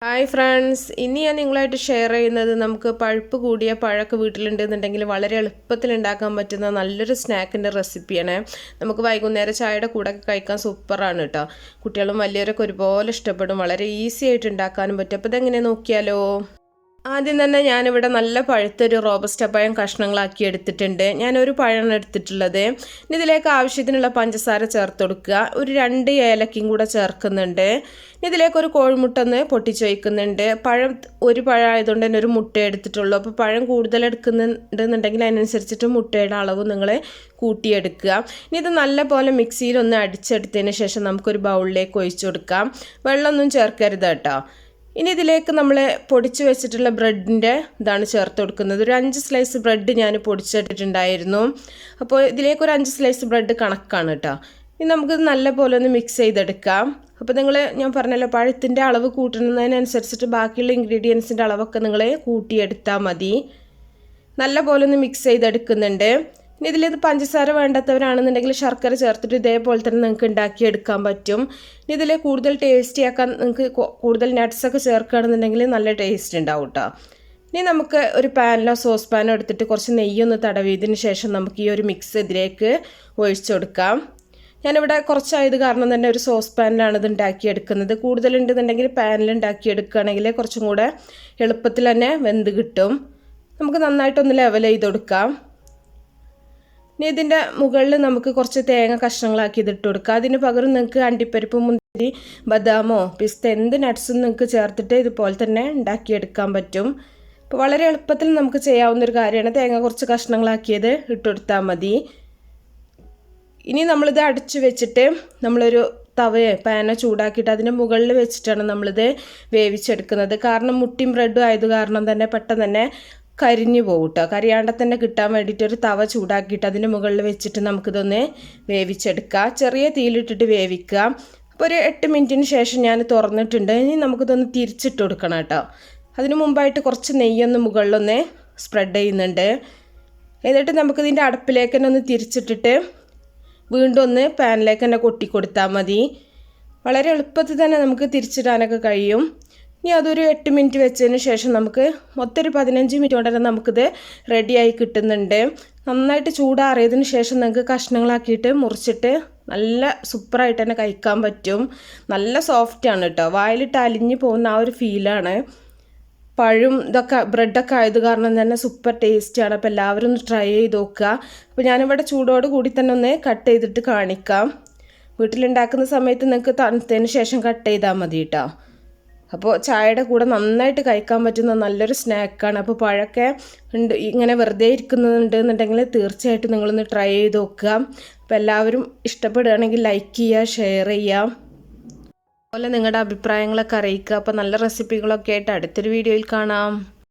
Hi friends, ഇനി ഞാൻ നിങ്ങളായിട്ട് ഷെയർ ചെയ്യുന്നത് നമുക്ക് പഴുപ്പ് കൂടിയ പഴമൊക്കെ വീട്ടിലുണ്ടെന്നുണ്ടെങ്കിൽ വളരെ എളുപ്പത്തിൽ ഉണ്ടാക്കാൻ പറ്റുന്ന നല്ലൊരു സ്നാക്കിൻ്റെ റെസിപ്പിയാണ്. നമുക്ക് വൈകുന്നേരം ചായയുടെ കൂടെ കഴിക്കാൻ സൂപ്പറാണ് കേട്ടോ. കുട്ടികളും വലിയവരൊക്കെ ഒരുപോലെ ഇഷ്ടപ്പെടും. വളരെ ഈസി ആയിട്ട് ഉണ്ടാക്കാനും പറ്റും. അപ്പോൾ ഇതെങ്ങനെ നോക്കിയാലോ? ആദ്യം തന്നെ ഞാനിവിടെ നല്ല പഴുത്തൊരു റോബസ്റ്റ പഴം കഷ്ണങ്ങളാക്കി എടുത്തിട്ടുണ്ട്. ഞാനൊരു പഴമാണ് എടുത്തിട്ടുള്ളത്. ഇനി ഇതിലേക്ക് ആവശ്യത്തിനുള്ള പഞ്ചസാര ചേർത്ത് കൊടുക്കുക. ഒരു 2 ഏലക്കയും കൂടെ ചേർക്കുന്നുണ്ട്. ഇതിലേക്ക് ഒരു കോഴിമുട്ട ഒന്ന് പൊട്ടിച്ച് വയ്ക്കുന്നുണ്ട്. പഴം ഒരു പഴം ആയതുകൊണ്ട് തന്നെ ഒരു മുട്ട എടുത്തിട്ടുള്ളൂ. അപ്പോൾ പഴം കൂടുതൽ എടുക്കുന്നുണ്ടെന്നുണ്ടെങ്കിൽ അതിനനുസരിച്ചിട്ട് മുട്ടയുടെ അളവ് നിങ്ങൾ കൂട്ടിയെടുക്കുക. ഇനി ഇത് നല്ല പോലെ മിക്സിയിൽ ഒന്ന് അടിച്ചെടുത്തതിന് ശേഷം നമുക്കൊരു ബൗളിലേക്ക് ഒഴിച്ചു കൊടുക്കാം. വെള്ളമൊന്നും ചേർക്കരുത് കേട്ടോ. ഇനി ഇതിലേക്ക് നമ്മൾ പൊടിച്ച് വെച്ചിട്ടുള്ള ബ്രെഡിൻ്റെ ഇതാണ് ചേർത്ത് കൊടുക്കുന്നത്. ഒരു 5 സ്ലൈസ് ബ്രെഡ് ഞാൻ പൊടിച്ചിട്ടിട്ടുണ്ടായിരുന്നു. അപ്പോൾ ഇതിലേക്ക് ഒരു 5 സ്ലൈസ് ബ്രെഡ് കണക്കാണ് കേട്ടോ. ഇനി നമുക്ക് നല്ല പോലെ ഒന്ന് മിക്സ് ചെയ്തെടുക്കാം. അപ്പോൾ ഞാൻ പറഞ്ഞല്ലോ, പഴത്തിൻ്റെ അളവ് കൂട്ടുന്നതിനനുസരിച്ചിട്ട് ബാക്കിയുള്ള ഇൻഗ്രീഡിയൻസിൻ്റെ അളവൊക്കെ നിങ്ങൾ കൂട്ടിയെടുത്താൽ മതി. നല്ല പോലെ ഒന്ന് മിക്സ് ചെയ്തെടുക്കുന്നുണ്ട്. ഇനി ഇതിലിത് പഞ്ചസാര വേണ്ടാത്തവരാണെന്നുണ്ടെങ്കിൽ ശർക്കര ചേർത്തിട്ട് ഇതേപോലെ തന്നെ നിങ്ങൾക്ക് ഉണ്ടാക്കിയെടുക്കാൻ പറ്റും. ഇനി ഇതിൽ കൂടുതൽ ടേസ്റ്റി ആക്കാൻ നിങ്ങൾക്ക് കൂടുതൽ നട്ട്സൊക്കെ ചേർക്കുകയാണെന്നുണ്ടെങ്കിൽ നല്ല ടേസ്റ്റ് ഉണ്ടാവും കേട്ടോ. ഇനി നമുക്ക് ഒരു പാനിലോ സോസ് പാനോ എടുത്തിട്ട് കുറച്ച് നെയ്യൊന്ന് തടവിയതിന് ശേഷം നമുക്ക് ഈ ഒരു മിക്സ് ഇതിലേക്ക് ഒഴിച്ചു കൊടുക്കാം. ഞാനിവിടെ കുറച്ചായത് കാരണം തന്നെ ഒരു സോസ് പാനിലാണ് ഇത് ഉണ്ടാക്കിയെടുക്കുന്നത്. കൂടുതലുണ്ടെന്നുണ്ടെങ്കിൽ പാനിൽ ഉണ്ടാക്കിയെടുക്കുകയാണെങ്കിൽ കുറച്ചും കൂടെ എളുപ്പത്തിൽ തന്നെ വെന്ത് കിട്ടും. നമുക്ക് നന്നായിട്ടൊന്ന് ലെവൽ ചെയ്ത് കൊടുക്കാം. ഇനി ഇതിൻ്റെ മുകളിൽ നമുക്ക് കുറച്ച് തേങ്ങ കഷ്ണങ്ങളാക്കി ഇതിട്ട് കൊടുക്കുക. അതിന് പകരം നിങ്ങൾക്ക് അണ്ടിപ്പരിപ്പ്, മുന്തിരി, ബദാമോ, പിസ്ത എന്ത് നട്ട്സും നിങ്ങൾക്ക് ചേർത്തിട്ട് ഇതുപോലെ തന്നെ ഉണ്ടാക്കിയെടുക്കാൻ പറ്റും. അപ്പോൾ വളരെ എളുപ്പത്തിൽ നമുക്ക് ചെയ്യാവുന്നൊരു കാര്യമാണ്. തേങ്ങ കുറച്ച് കഷ്ണങ്ങളാക്കിയത് ഇട്ടുകൊടുത്താൽ മതി. ഇനി നമ്മളിത് അടച്ചു വെച്ചിട്ട് നമ്മളൊരു തവയോ പാനോ ചൂടാക്കിയിട്ട് അതിൻ്റെ മുകളിൽ വെച്ചിട്ടാണ് നമ്മളിത് വേവിച്ചെടുക്കുന്നത്. കാരണം മുട്ടിയും ബ്രെഡും ആയത് കാരണം തന്നെ പെട്ടെന്ന് തന്നെ കരിഞ്ഞു പോകും കേട്ടോ. കരിയാണ്ട തന്നെ കിട്ടാൻ വേണ്ടിയിട്ട് ഒരു തവ ചൂടാക്കിയിട്ട് അതിൻ്റെ മുകളിൽ വെച്ചിട്ട് നമുക്കിതൊന്ന് വേവിച്ചെടുക്കാം. ചെറിയ തീയിലിട്ടിട്ട് വേവിക്കുക. അപ്പോൾ ഒരു 8 മിനിറ്റിന് ശേഷം ഞാൻ തുറന്നിട്ടുണ്ട്. ഇനി നമുക്കിതൊന്ന് തിരിച്ചിട്ട് കൊടുക്കണം കേട്ടോ. അതിന് മുമ്പായിട്ട് കുറച്ച് നെയ്യൊന്ന് മുകളിലൊന്ന് സ്പ്രെഡ് ചെയ്യുന്നുണ്ട്. എന്നിട്ട് നമുക്കിതിൻ്റെ അടുപ്പിലേക്ക് തന്നെ ഒന്ന് തിരിച്ചിട്ടിട്ട് വീണ്ടും ഒന്ന് പാനിലേക്ക് തന്നെ കൊട്ടിക്കൊടുത്താൽ മതി. വളരെ എളുപ്പത്തിൽ തന്നെ നമുക്ക് തിരിച്ചിടാനൊക്കെ കഴിയും. ഇനി അതൊരു 8 മിനിറ്റ് വെച്ചതിന് ശേഷം നമുക്ക് മൊത്തം ഒരു 15 മിനിറ്റ് കൊണ്ട് തന്നെ നമുക്കിത് റെഡിയായി കിട്ടുന്നുണ്ട്. നന്നായിട്ട് ചൂടാറിയതിന് ശേഷം നിങ്ങൾക്ക് കഷ്ണങ്ങളാക്കിയിട്ട് മുറിച്ചിട്ട് നല്ല സൂപ്പറായിട്ട് തന്നെ കഴിക്കാൻ പറ്റും. നല്ല സോഫ്റ്റാണ് കേട്ടോ. വായിലിട്ട് അലിഞ്ഞു പോകുന്ന ആ ഒരു ഫീലാണ്. പഴം ഇതൊക്കെ ബ്രെഡൊക്കെ ആയത് കാരണം തന്നെ സൂപ്പർ ടേസ്റ്റിയാണ്. അപ്പോൾ എല്ലാവരും ഒന്ന് ട്രൈ ചെയ്ത് നോക്കുക. അപ്പോൾ ഞാനിവിടെ ചൂടോട് കൂടി തന്നെ ഒന്ന് കട്ട് ചെയ്തിട്ട് കാണിക്കാം. വീട്ടിലുണ്ടാക്കുന്ന സമയത്ത് നിങ്ങൾക്ക് തണുത്തതിന് ശേഷം കട്ട് ചെയ്താൽ മതി കേട്ടോ. അപ്പോൾ ചായയുടെ കൂടെ നന്നായിട്ട് കഴിക്കാൻ പറ്റുന്ന നല്ലൊരു സ്നാക്കാണ്. അപ്പോൾ പഴമൊക്കെ ഉണ്ട് ഇങ്ങനെ വെറുതെ ഇരിക്കുന്നുണ്ടെന്നുണ്ടെങ്കിൽ തീർച്ചയായിട്ടും നിങ്ങളൊന്ന് ട്രൈ ചെയ്ത് നോക്കുക. അപ്പോൾ എല്ലാവരും ഇഷ്ടപ്പെടുകയാണെങ്കിൽ ലൈക്ക് ചെയ്യുക, ഷെയർ ചെയ്യുക, അതുപോലെ നിങ്ങളുടെ അഭിപ്രായങ്ങളൊക്കെ അറിയിക്കുക. അപ്പോൾ നല്ല റെസിപ്പികളൊക്കെ ആയിട്ട് അടുത്തൊരു വീഡിയോയിൽ കാണാം.